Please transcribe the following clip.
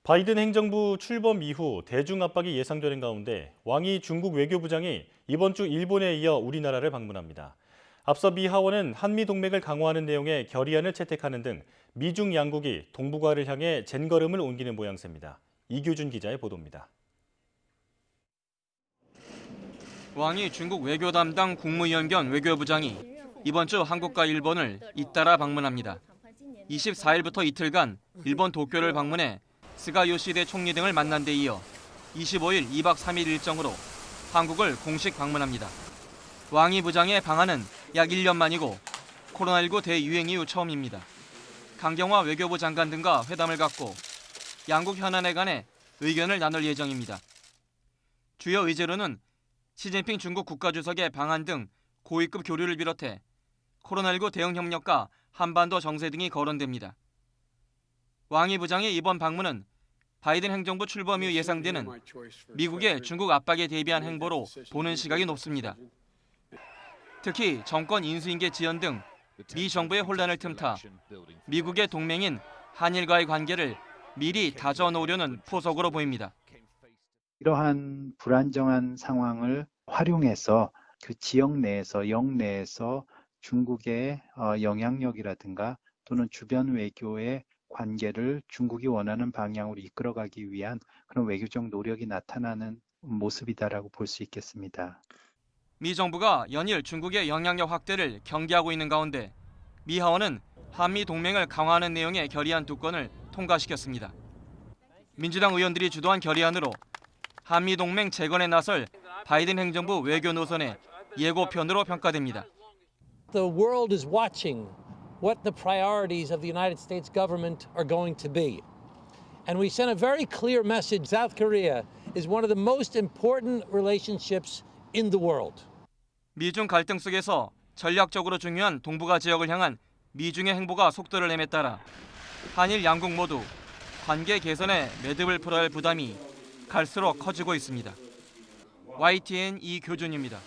바이든 행정부 출범 이후 대중 압박이 예상되는 가운데 왕이 중국 외교부장이 이번 주 일본에 이어 우리나라를 방문합니다. 앞서 미 하원은 한미 동맹을 강화하는 내용의 결의안을 채택하는 등 미중 양국이 동북아를 향해 젠걸음을 옮기는 모양새입니다. 이규준 기자의 보도입니다. 왕이 중국 외교 담당 국무위원 겸 외교부장이 이번 주 한국과 일본을 잇따라 방문합니다. 24일부터 이틀간 일본 도쿄를 방문해 스가 요시히데 총리 등을 만난 데 이어 25일 2박 3일 일정으로 한국을 공식 방문합니다. 왕이 부장의 방한은 약 1년 만이고 코로나19 대유행 이후 처음입니다. 강경화 외교부 장관 등과 회담을 갖고 양국 현안에 관해 의견을 나눌 예정입니다. 주요 의제로는 시진핑 중국 국가주석의 방한 등 고위급 교류를 비롯해 코로나19 대응 협력과 한반도 정세 등이 거론됩니다. 왕이 부장의 이번 방문은 바이든 행정부 출범 이후 예상되는 미국의 중국 압박에 대비한 행보로 보는 시각이 높습니다. 특히 정권 인수인계 지연 등 미 정부의 혼란을 틈타 미국의 동맹인 한일과의 관계를 미리 다져놓으려는 포석으로 보입니다. 이러한 불안정한 상황을 활용해서 그 지역 내에서, 영내에서 중국의 영향력이라든가 또는 주변 외교의 관계를 중국이 원하는 방향으로 이끌어가기 위한 그런 외교적 노력이 나타나는 모습이다라고 볼 수 있겠습니다. 미 정부가 연일 중국의 영향력 확대를 경계하고 있는 가운데 미 하원은 한미 동맹을 강화하는 내용의 결의안 2건을 통과시켰습니다. 민주당 의원들이 주도한 결의안으로 한미 동맹 재건에 나설 바이든 행정부 외교 노선의 예고편으로 평가됩니다. The world is watching what the priorities of the United States government are going to be. And we sent a very clear message. South Korea is one of the most important relationships in the world. 미중 갈등 속에서 전략적으로 중요한 동북아 지역을 향한 미중의 행보가 속도를 내에 따라 한일 양국 모두 관계 개선에 매듭을 풀어야 할 부담이 갈수록 커지고 있습니다. YTN 이교준입니다.